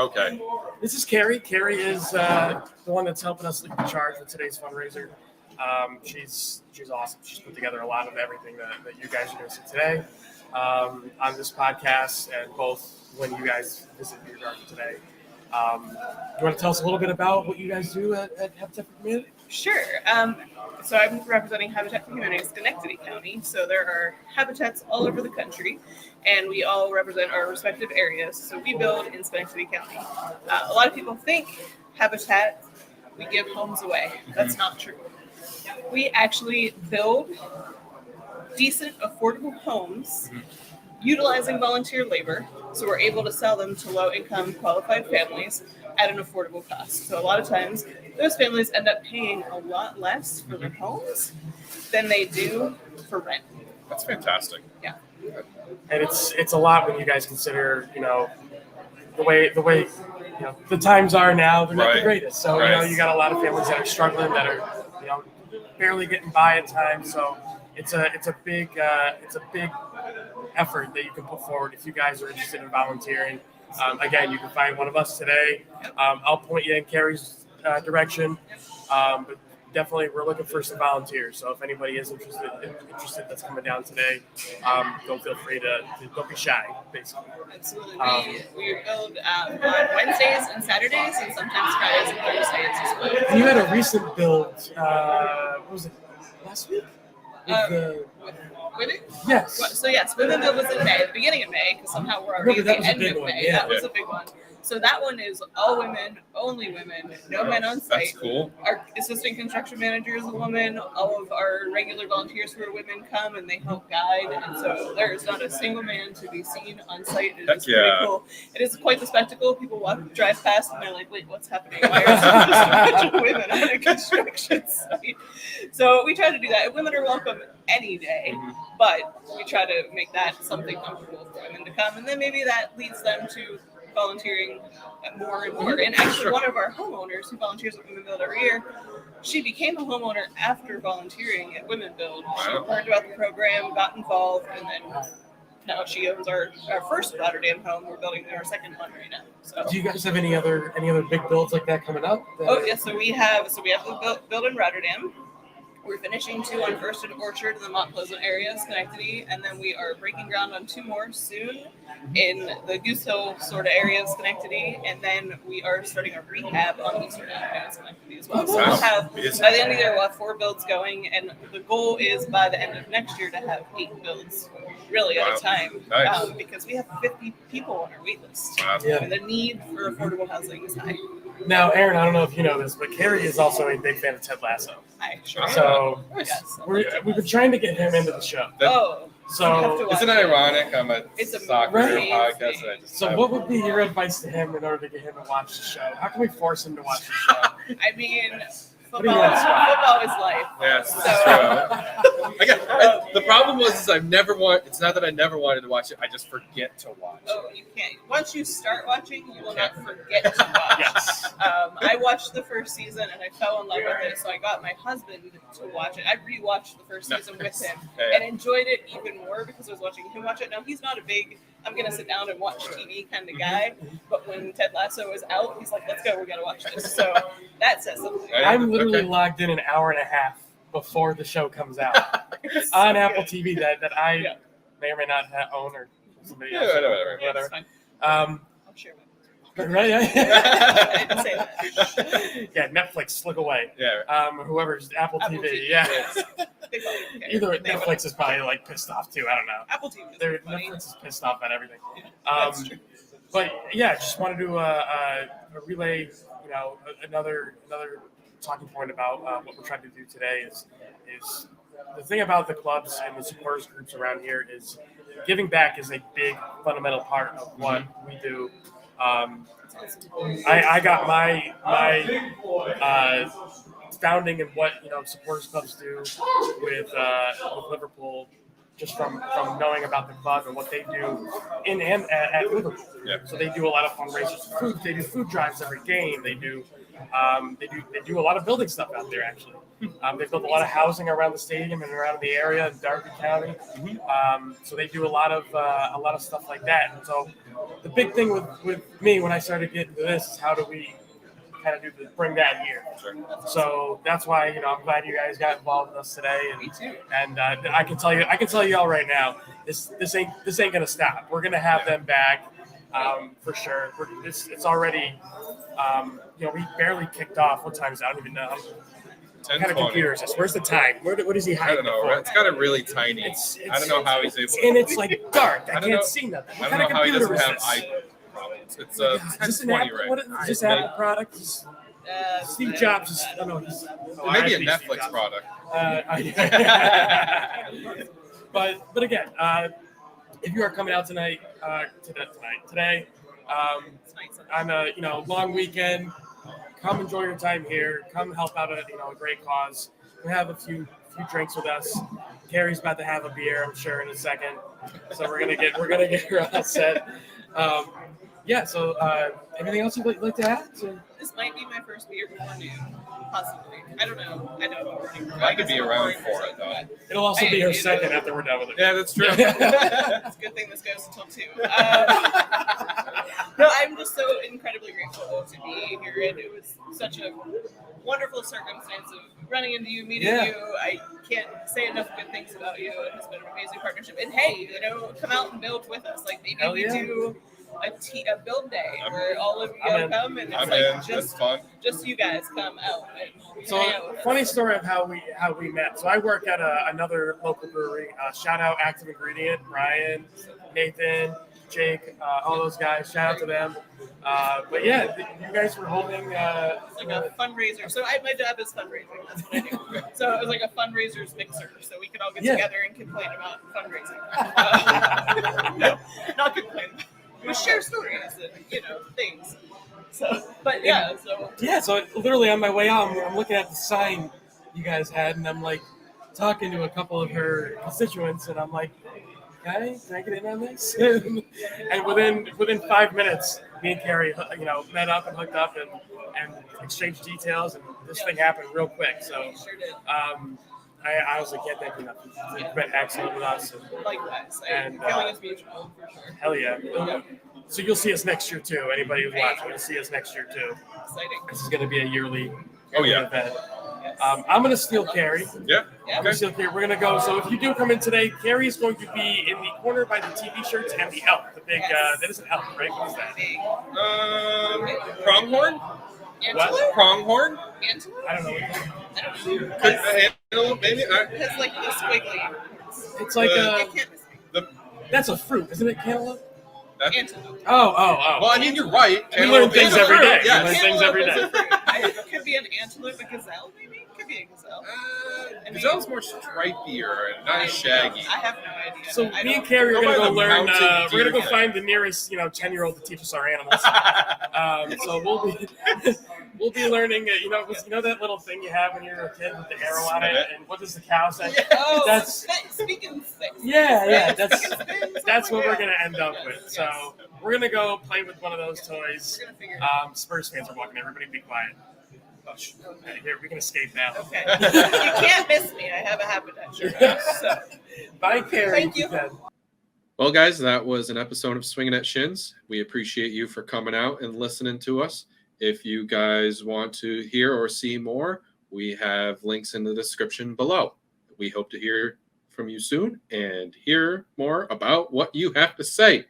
Okay. This is Kerrie. Kerrie is the one that's helping us lead the charge with today's fundraiser. She's awesome. She's put together a lot of everything that you guys are going to see today on this podcast, and both when you guys visit your garden today. You want to tell us a little bit about what you guys do at Habitat for Humanity? Sure. So I'm representing Habitat for Humanity in Schenectady County. So there are habitats all over the country, and we all represent our respective areas. So we build in Schenectady County. A lot of people think Habitat, we give homes away. That's not true. We actually build decent, affordable homes utilizing volunteer labor. So we're able to sell them to low-income qualified families at an affordable cost. So a lot of times, those families end up paying a lot less for their homes than they do for rent. That's fantastic. Yeah. And it's a lot when you guys consider, the way the times are now. They're not the greatest. So you got a lot of families that are struggling, that are barely getting by at times. So it's a big effort that you can put forward if you guys are interested in volunteering. Again, you can find one of us today. I'll point you in Kerrie's direction. But definitely, we're looking for some volunteers. So if anybody is interested that's coming down today, don't feel free to don't be shy, basically. Absolutely. We build on Wednesdays and Saturdays, and sometimes Fridays and Thursdays as well. You had a recent build. What was it? Last week? With women? Yes. So yes, women build was in May, the beginning of May, because somehow we're already at the end of May. Yeah. That was a big one. So that one is all women, only women, no men on site. That's cool. Our assistant construction manager is a woman. All of our regular volunteers who are women come and they help guide. And so there is not a single man to be seen on site. It is pretty cool. It is quite the spectacle. People drive past and they're like, wait, what's happening? Why are there just a bunch of women on a construction site? So we try to do that. Women are welcome any day, but we try to make that something comfortable for women to come. And then maybe that leads them to volunteering more and more. And actually, one of our homeowners who volunteers at Women Build every year, she became a homeowner after volunteering at Women Build. She learned about the program, got involved, and then now she owns our first Rotterdam home. We're building our second one right now. So, do you guys have any other big builds like that coming up? Oh yeah, so we have the build in Rotterdam. We're finishing 2 on First and Orchard in the Mont Pleasant area, Schenectady, and then we are breaking ground on 2 more soon in the Goose Hill sort of area of Schenectady, and then we are starting a rehab on Eastern Avenue in Schenectady as well. So we'll have, by the end of the year, we'll have 4 builds going, and the goal is by the end of next year to have 8 builds really at a time, because we have 50 people on our wait list. And the need for affordable housing is high. Now, Aaron, I don't know if you know this, but Kerrie is also a big fan of Ted Lasso. I sure am. So we've been trying to get him into the show. So isn't it ironic? I'm a soccer podcast. So what would be your advice to him in order to get him to watch the show? How can we force him to watch the show? I mean, football is life. Yes, the problem was it's not that I never wanted to watch it. I just forget to watch it. Oh, you can't. Once you start watching, you will not forget to watch. Yes. I watched the first season and I fell in love with it, so I got my husband to watch it. I rewatched the first season with him and enjoyed it even more because I was watching him watch it. Now, he's not a big, I'm going to sit down and watch TV kind of guy, but when Ted Lasso is out, he's like, let's go, we got to watch this. So that says something. I'm literally logged in an hour and a half before the show comes out on Apple TV that I may or may not own, or somebody else. Whatever. Fine. I'll share my Right? I didn't say that. Yeah, Netflix, look away. Yeah. Whoever's Apple TV. Yeah. Either Netflix is probably pissed off too. I don't know. Apple TV. Netflix is pissed off at everything. That's true. But yeah, just wanted to relay, another talking point about what we're trying to do today is the thing about the clubs and the supporters groups around here is giving back is a big fundamental part of what we do. I got my founding in what supporters clubs do with Liverpool, just from knowing about the club and what they do in and at Liverpool. Yeah. So they do a lot of fundraisers for food. They do food drives every game. They do a lot of building stuff out there actually. They've built a lot of housing around the stadium and around the area in Darby County. So they do a lot of stuff like that. And so the big thing with me when I started getting to this is how do we kind of bring that here. Sure. So that's why I'm glad you guys got involved with us today. And, Me too. And I can tell you all right now, this ain't gonna stop. We're gonna have them back for sure. It's already we barely kicked off. What time is it? I don't even know. What kind of computer is this? Where's the time? What is he hiding? I don't know. For? It's got a really tiny. I don't know how he's able to. And it's like dark. I can't see nothing. What I don't know how he doesn't have this? eye problems. It's Is this an 1020, Apple? right? What is this Apple product? Steve Jobs is. I don't know. Maybe a Netflix product. But again, if you are coming out today, on a long weekend, come enjoy your time here. Come help out a great cause. We have a few drinks with us. Kerrie's about to have a beer, I'm sure, in a second. So we're gonna get her all set. So anything else you'd like to add? This might be my first beer before noon, possibly. I don't know. I know I'm running. I could be around for it, though. It'll also be her second after we're done with it. Yeah, that's true. It's a good thing this goes until 2. No, I'm just so incredibly grateful to be here, and it was such a wonderful circumstance of running into you, meeting you. I can't say enough good things about you. It has been an amazing partnership. And hey, come out and build with us. Like maybe we do a build day where all of you come and it's just you guys come out. And so funny story of how we met. So I work at another local brewery. Shout out Active Ingredient, Brian, Nathan, Jake, all those guys. Shout out to them. But yeah, you guys were holding a fundraiser. So my job is fundraising. That's what I do. So it was like a fundraisers mixer, so we could all get together and complain about fundraising. No, not complain. We share stories and things. So, but So literally on my way out, I'm looking at the sign you guys had, and I'm like talking to a couple of her constituents, and I'm like, "Can I get in on this?" And within 5 minutes, me and Kerrie, met up and hooked up and exchanged details, and this thing happened real quick. So, sure did. I was like, thank you. You've been excellent with us. Likewise. And feeling is mutual, for sure. Hell yeah. So you'll see us next year, too. Anybody who's watching will see us next year, too. Exciting. This is going to be a yearly event. Yes. I'm going to steal Kerrie. Yeah. I'm going to steal Kerrie. We're going to go. So if you do come in today, Kerrie is going to be in the corner by the TV shirts and the elk. The big, that is an elk, right? What is that? Pronghorn? Antelope? Pronghorn? Antelope? I don't know. Antelope, maybe? It's like the squiggly. It's like that's a fruit, isn't it? Cantaloupe? Antelope. Oh. Well, I mean, you're right. We learn things every day. Yeah. We learn things every day. It could be an antelope, a gazelle, maybe? Could be a gazelle. Gazelle's more stripier and not as shaggy. I have no idea. So me and Kerrie are going to go learn. We're going to go find the nearest, 10-year-old to teach us our animals. So we'll be learning. That little thing you have when you're a kid with the arrow on it, and what does the cow say? Oh, speaking of things. Yeah. That's what we're going to end up with. So we're going to go play with one of those toys. We're going to figure it out. Spurs fans are walking. Everybody be quiet. Okay, here, we can escape now. Okay. You can't miss me. I have a habitat. So. Bye, Kerrie. Thank you. Well, guys, that was an episode of Swinging at Shins. We appreciate you for coming out and listening to us. If you guys want to hear or see more, we have links in the description below. We hope to hear from you soon and hear more about what you have to say.